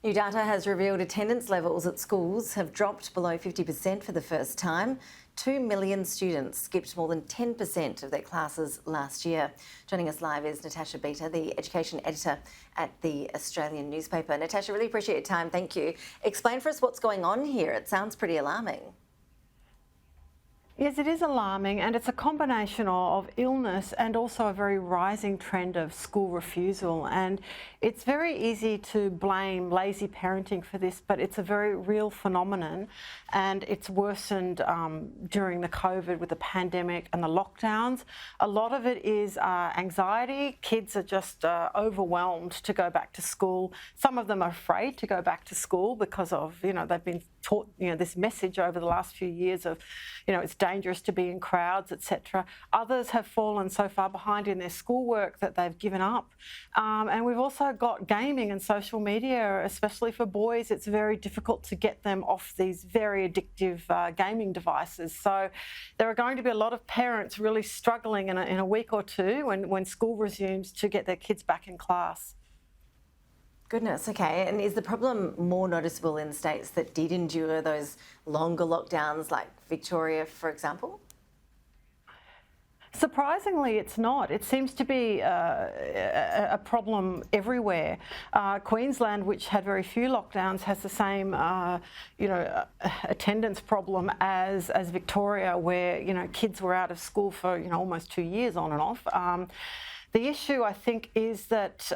New data has revealed attendance levels at schools have dropped below 50% for the first time. 2 million students skipped more than 10% of their classes last year. Joining us live is Natasha Bita, the education editor at the Australian newspaper. Natasha, really appreciate your time. Thank you. Explain for us what's going on here. It sounds pretty alarming. Yes, it is alarming, and it's a combination of illness and also a very rising trend of school refusal. And it's very easy to blame lazy parenting for this, but it's a very real phenomenon, and it's worsened during the COVID with the pandemic and the lockdowns. A lot of it is anxiety. Kids are just overwhelmed to go back to school. Some of them are afraid to go back to school because of, they've been taught, this message over the last few years of, it's dangerous to be in crowds, etc. Others have fallen so far behind in their schoolwork that they've given up. And we've also got gaming and social media, especially for boys. It's very difficult to get them off these very addictive gaming devices. So there are going to be a lot of parents really struggling in a week or two when school resumes to get their kids back in class. Goodness, okay. And is the problem more noticeable in states that did endure those longer lockdowns, like Victoria, for example? Surprisingly, it's not. It seems to be a problem everywhere. Queensland, which had very few lockdowns, has the same, attendance problem as Victoria, where kids were out of school for almost 2 years on and off. The issue, I think, is that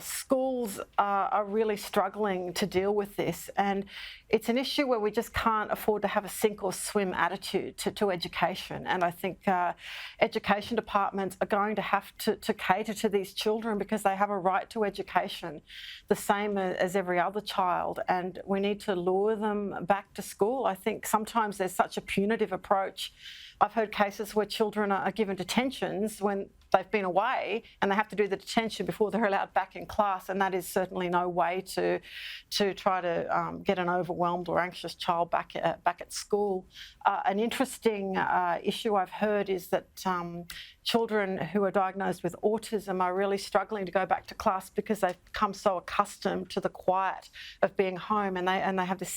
schools are really struggling to deal with this, and it's an issue where we just can't afford to have a sink or swim attitude to education. And I think education departments are going to have to cater to these children because they have a right to education, the same as every other child, and we need to lure them back to school. I think sometimes there's such a punitive approach. I've heard cases where children are given detentions when they've been away and they have to do the detention before they're allowed back in class, and that is certainly no way to try to get an overwhelmed or anxious child back at school. An interesting issue I've heard is that children who are diagnosed with autism are really struggling to go back to class because they've become so accustomed to the quiet of being home, and they have this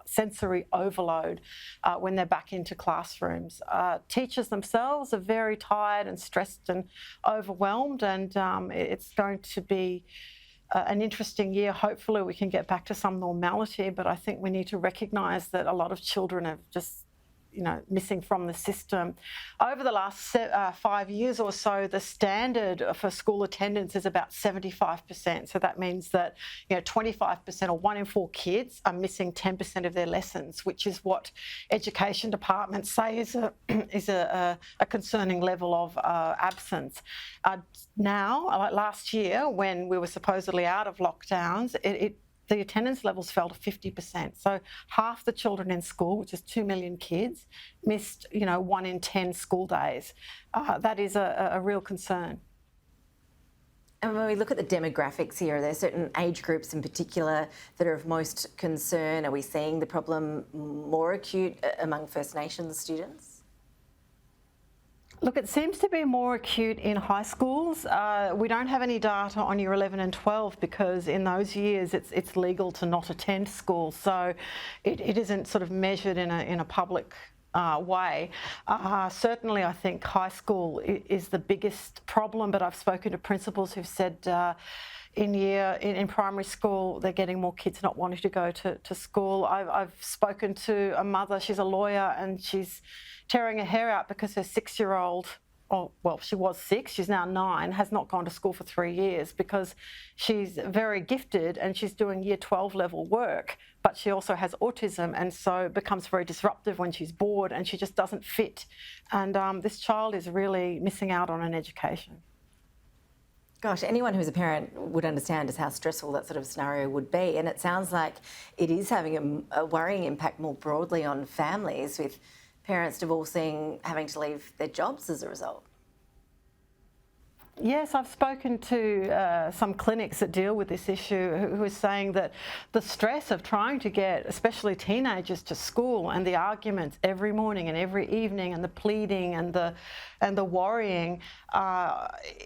sensory overload when they're back into classrooms. Teachers themselves are very tired and stressed and overwhelmed, and it's going to be an interesting year. Hopefully we can get back to some normality, but I think we need to recognise that a lot of children have just missing from the system. Over the last 5 years or so, the standard for school attendance is about 75%. So that means that 25% or 1 in 4 kids are missing 10% of their lessons, which is what education departments say is a concerning level of absence. Now, like last year, when we were supposedly out of lockdowns, the attendance levels fell to 50%. So half the children in school, which is 2 million kids, missed 1 in 10 school days. That is a real concern. And when we look at the demographics here, are there certain age groups in particular that are of most concern? Are we seeing the problem more acute among First Nations students? Look, it seems to be more acute in high schools. We don't have any data on year 11 and 12 because in those years it's legal to not attend school, so it isn't sort of measured in a public way. Certainly, I think high school is the biggest problem, but I've spoken to principals who've said in primary school they're getting more kids not wanting to go to school. I've spoken to a mother, she's a lawyer, and she's tearing her hair out because her 6-year-old, she was 6, she's now 9, has not gone to school for 3 years because she's very gifted and she's doing year 12 level work, but she also has autism, and so it becomes very disruptive when she's bored and she just doesn't fit. And this child is really missing out on an education. Gosh, anyone who's a parent would understand just how stressful that sort of scenario would be. And it sounds like it is having a worrying impact more broadly on families, with parents divorcing, having to leave their jobs as a result. Yes, I've spoken to some clinics that deal with this issue who are saying that the stress of trying to get, especially teenagers, to school, and the arguments every morning and every evening, and the pleading and the worrying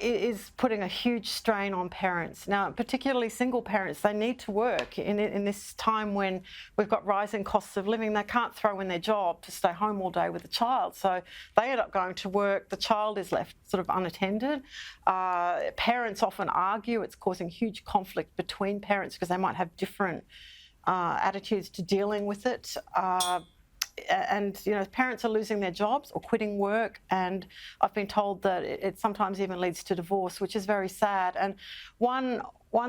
is putting a huge strain on parents. Now, particularly single parents, they need to work in this time when we've got rising costs of living. They can't throw in their job to stay home all day with the child, so they end up going to work. The child is left sort of unattended. Parents often argue. It's causing huge conflict between parents because they might have different attitudes to dealing with it. And parents are losing their jobs or quitting work, and I've been told that it sometimes even leads to divorce, which is very sad. And one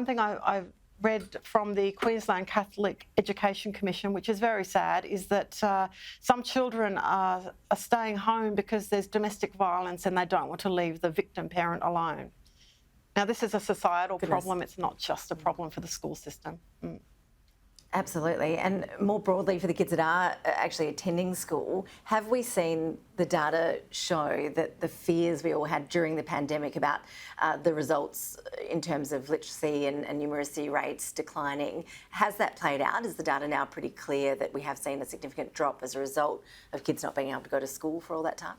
thing I've read from the Queensland Catholic Education Commission, which is very sad, is that some children are staying home because there's domestic violence and they don't want to leave the victim parent alone. Now, this is a societal problem. It's not just a problem for the school system. Absolutely. And more broadly for the kids that are actually attending school, have we seen the data show that the fears we all had during the pandemic about the results in terms of literacy and numeracy rates declining, has that played out? Is the data now pretty clear that we have seen a significant drop as a result of kids not being able to go to school for all that time?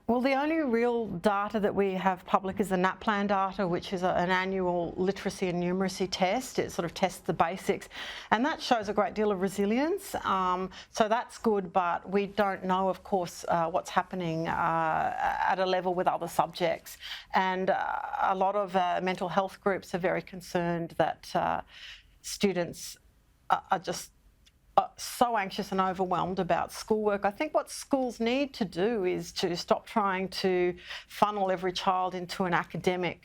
Well, the only real data that we have public is the NAPLAN data, which is an annual literacy and numeracy test. It sort of tests the basics, and that shows a great deal of resilience. So that's good, but we don't know, of course, what's happening at a level with other subjects. And a lot of mental health groups are very concerned that students are just so anxious and overwhelmed about schoolwork. I think what schools need to do is to stop trying to funnel every child into an academic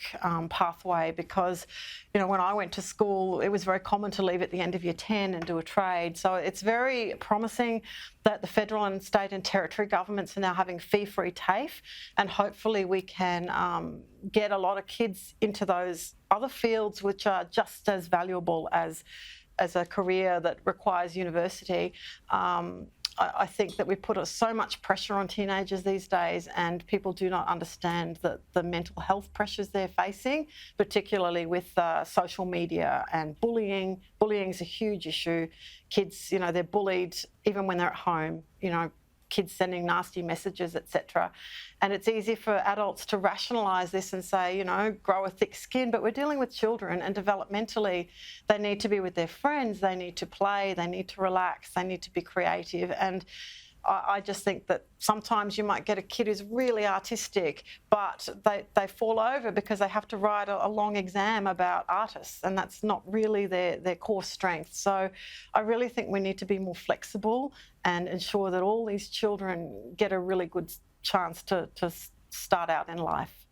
pathway, because, when I went to school, it was very common to leave at the end of year 10 and do a trade. So it's very promising that the federal and state and territory governments are now having fee-free TAFE, and hopefully we can get a lot of kids into those other fields which are just as valuable as a career that requires university. I think that we put so much pressure on teenagers these days, and people do not understand the mental health pressures they're facing, particularly with social media and bullying. Bullying is a huge issue. Kids, they're bullied even when they're at home, kids sending nasty messages, etc. And it's easy for adults to rationalise this and say, grow a thick skin, but we're dealing with children, and developmentally they need to be with their friends, they need to play, they need to relax, they need to be creative. And I just think that sometimes you might get a kid who's really artistic, but they fall over because they have to write a long exam about artists, and that's not really their core strength. So I really think we need to be more flexible and ensure that all these children get a really good chance to start out in life.